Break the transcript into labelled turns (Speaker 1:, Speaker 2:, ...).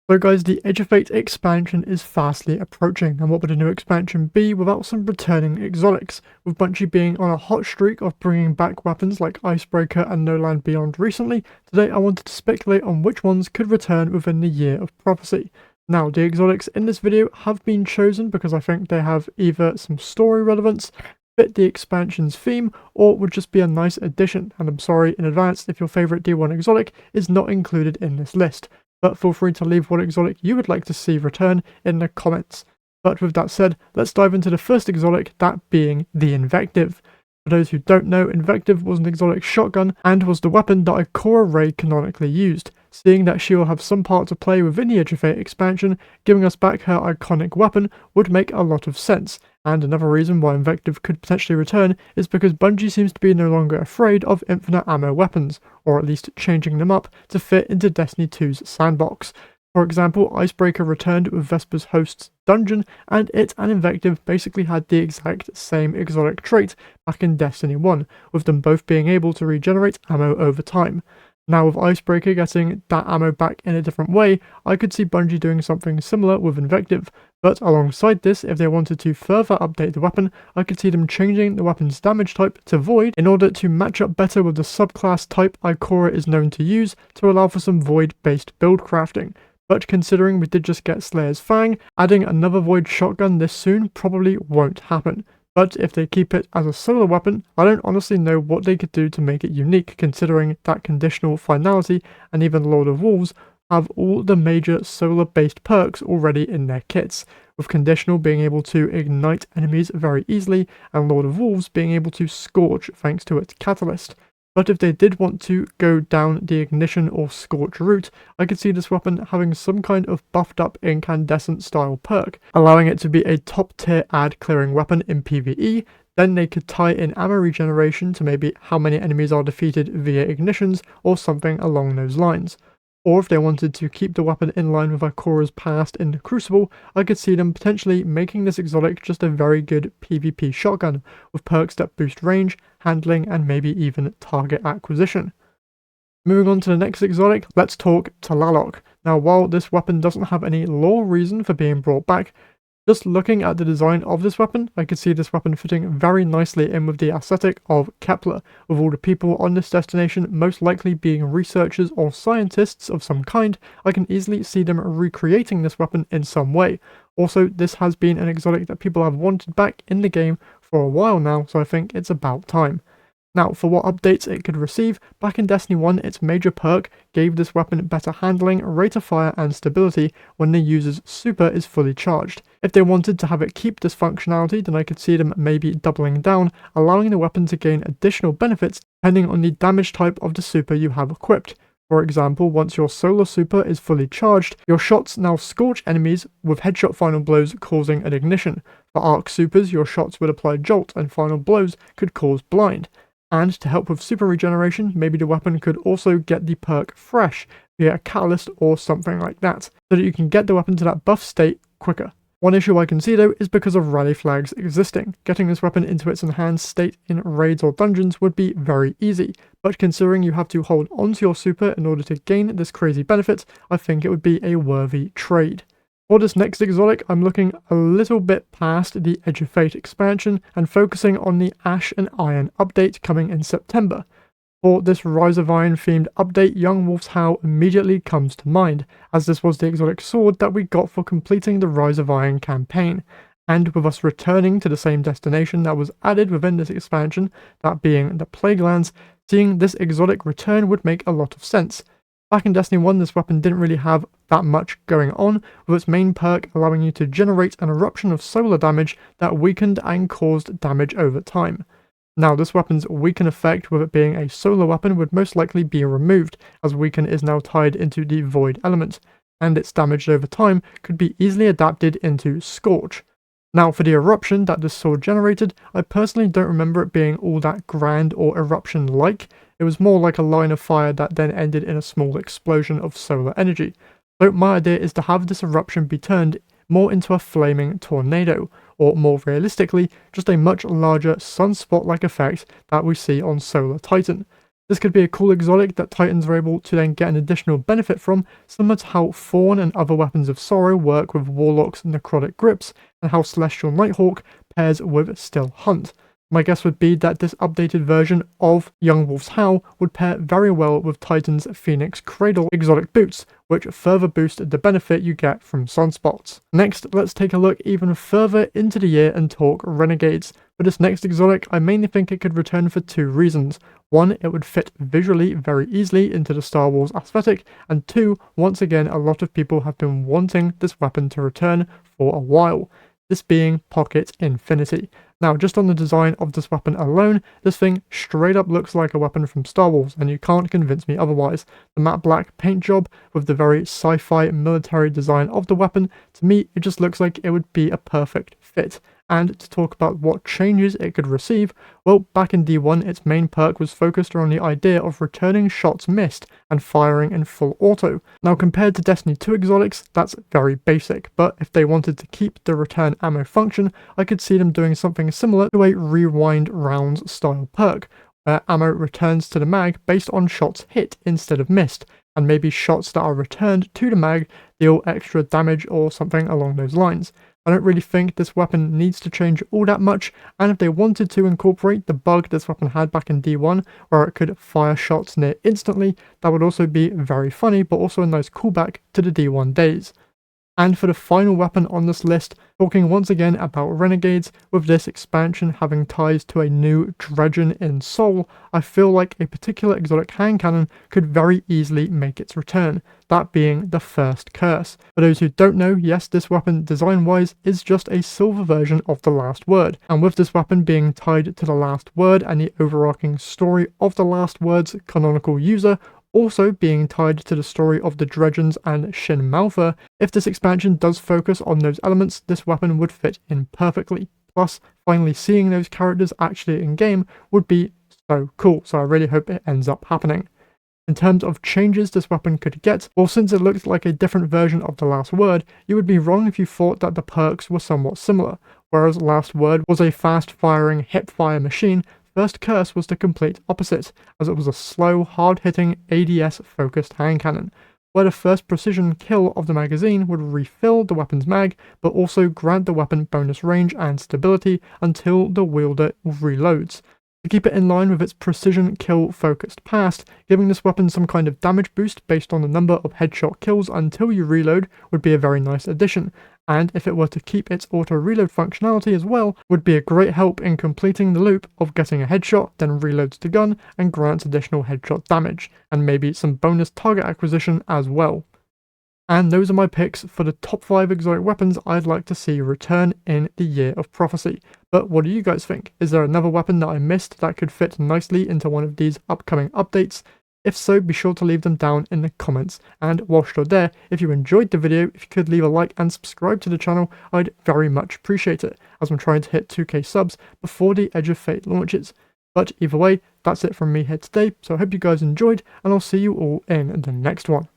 Speaker 1: So guys, the Edge of Fate expansion is fastly approaching, and what would a new expansion be without some returning exotics? With Bungie being on a hot streak of bringing back weapons like Icebreaker and No Land Beyond recently, today I wanted to speculate on which ones could return within the Year of Prophecy. Now, the exotics in this video have been chosen because I think they have either some story relevance, fit the expansion's theme, or would just be a nice addition, and I'm sorry in advance if your favourite D1 exotic is not included in this list. But feel free to leave what exotic you would like to see return in the comments. But with that said, let's dive into the first exotic, that being the Invective. For those who don't know, Invective was an exotic shotgun and was the weapon that Ikora Rey canonically used. Seeing that she will have some part to play within the Edge of Fate expansion, giving us back her iconic weapon would make a lot of sense. And another reason why Invective could potentially return is because Bungie seems to be no longer afraid of infinite ammo weapons, or at least changing them up to fit into Destiny 2's sandbox. For example, Icebreaker returned with Vesper's Host's dungeon, and it and Invective basically had the exact same exotic trait back in Destiny 1, with them both being able to regenerate ammo over time. Now with Icebreaker getting that ammo back in a different way, I could see Bungie doing something similar with Invective, but alongside this, if they wanted to further update the weapon, I could see them changing the weapon's damage type to Void in order to match up better with the subclass type Ikora is known to use to allow for some Void-based build crafting. But considering we did just get Slayer's Fang, adding another Void shotgun this soon probably won't happen. But if they keep it as a solo weapon, I don't honestly know what they could do to make it unique, considering that Conditional, Finality, and even Lord of Wolves have all the major solar-based perks already in their kits, with Conditional being able to ignite enemies very easily, and Lord of Wolves being able to scorch thanks to its catalyst. But if they did want to go down the ignition or scorch route, I could see this weapon having some kind of buffed up incandescent style perk, allowing it to be a top tier ad clearing weapon in PvE. Then they could tie in ammo regeneration to maybe how many enemies are defeated via ignitions or something along those lines. Or if they wanted to keep the weapon in line with Ikora's past in the Crucible, I could see them potentially making this exotic just a very good PvP shotgun, with perks that boost range, handling, and maybe even target acquisition. Moving on to the next exotic, let's talk to Lalok. Now while this weapon doesn't have any lore reason for being brought back, just looking at the design of this weapon, I could see this weapon fitting very nicely in with the aesthetic of Kepler, with all the people on this destination most likely being researchers or scientists of some kind. I can easily see them recreating this weapon in some way. Also, this has been an exotic that people have wanted back in the game for a while now, so I think it's about time. Now, for what updates it could receive, back in Destiny 1, its major perk gave this weapon better handling, rate of fire, and stability when the user's super is fully charged. If they wanted to have it keep this functionality, then I could see them maybe doubling down, allowing the weapon to gain additional benefits depending on the damage type of the super you have equipped. For example, once your solar super is fully charged, your shots now scorch enemies with headshot final blows causing an ignition. For arc supers, your shots would apply jolt and final blows could cause blind. And to help with super regeneration, maybe the weapon could also get the perk Fresh via a catalyst or something like that, so that you can get the weapon to that buff state quicker. One issue I can see though is because of rally flags existing. Getting this weapon into its enhanced state in raids or dungeons would be very easy, but considering you have to hold onto your super in order to gain this crazy benefit, I think it would be a worthy trade. For this next exotic, I'm looking a little bit past the Edge of Fate expansion and focusing on the Ash and Iron update coming in September. For this Rise of Iron themed update, Young Wolf's Howl immediately comes to mind, as this was the exotic sword that we got for completing the Rise of Iron campaign. And with us returning to the same destination that was added within this expansion, that being the Plaguelands, seeing this exotic return would make a lot of sense. Back in Destiny 1, this weapon didn't really have that much going on, with its main perk allowing you to generate an eruption of solar damage that weakened and caused damage over time. Now, this weapon's weaken effect, with it being a solar weapon, would most likely be removed, as weaken is now tied into the void element, and its damage over time could be easily adapted into Scorch. Now, for the eruption that this sword generated, I personally don't remember it being all that grand or eruption-like. It was more like a line of fire that then ended in a small explosion of solar energy. So my idea is to have this eruption be turned more into a flaming tornado, or more realistically, just a much larger sunspot-like effect that we see on Solar Titan. This could be a cool exotic that Titans are able to then get an additional benefit from, similar to how Thorn and other weapons of sorrow work with Warlock's necrotic grips, and how Celestial Nighthawk pairs with Still Hunt. My guess would be that this updated version of Young Wolf's Howl would pair very well with Titan's Phoenix Cradle exotic boots, which further boost the benefit you get from sunspots. Next, let's take a look even further into the year and talk Renegades. For this next exotic, I mainly think it could return for two reasons. One, it would fit visually very easily into the Star Wars aesthetic, and two, once again, a lot of people have been wanting this weapon to return for a while. This being Pocket Infinity. Now, just on the design of this weapon alone, this thing straight up looks like a weapon from Star Wars, and you can't convince me otherwise. The matte black paint job with the very sci-fi military design of the weapon, to me, it just looks like it would be a perfect fit. And to talk about what changes it could receive, well, back in D1, its main perk was focused around the idea of returning shots missed and firing in full auto. Now, compared to Destiny 2 exotics, that's very basic, but if they wanted to keep the return ammo function, I could see them doing something similar to a rewind rounds style perk, where ammo returns to the mag based on shots hit instead of missed, and maybe shots that are returned to the mag deal extra damage or something along those lines. I don't really think this weapon needs to change all that much, and if they wanted to incorporate the bug this weapon had back in D1, where it could fire shots near instantly, that would also be very funny, but also a nice callback to the D1 days. And for the final weapon on this list, talking once again about Renegades, with this expansion having ties to a new Dredgen in Soul, I feel like a particular exotic hand cannon could very easily make its return, that being the First Curse. For those who don't know, yes, this weapon design-wise is just a silver version of the Last Word, and with this weapon being tied to the Last Word and the overarching story of the Last Word's canonical user, also being tied to the story of the Dredgens and Shin Malphur, if this expansion does focus on those elements, this weapon would fit in perfectly. Plus, finally seeing those characters actually in-game would be so cool, so I really hope it ends up happening. In terms of changes this weapon could get, well, since it looks like a different version of the Last Word, you would be wrong if you thought that the perks were somewhat similar. Whereas Last Word was a fast-firing hip-fire machine, First Curse was the complete opposite, as it was a slow, hard-hitting, ADS-focused hand cannon, where the first precision kill of the magazine would refill the weapon's mag, but also grant the weapon bonus range and stability until the wielder reloads. To keep it in line with its precision kill focused past, giving this weapon some kind of damage boost based on the number of headshot kills until you reload would be a very nice addition, and if it were to keep its auto reload functionality as well, would be a great help in completing the loop of getting a headshot, then reloads the gun and grants additional headshot damage, and maybe some bonus target acquisition as well. And those are my picks for the top 5 exotic weapons I'd like to see return in the Year of Prophecy. But what do you guys think? Is there another weapon that I missed that could fit nicely into one of these upcoming updates? If so, be sure to leave them down in the comments. And whilst you're there, if you enjoyed the video, if you could leave a like and subscribe to the channel, I'd very much appreciate it, as I'm trying to hit 2k subs before the Edge of Fate launches. But either way, that's it from me here today, so I hope you guys enjoyed, and I'll see you all in the next one.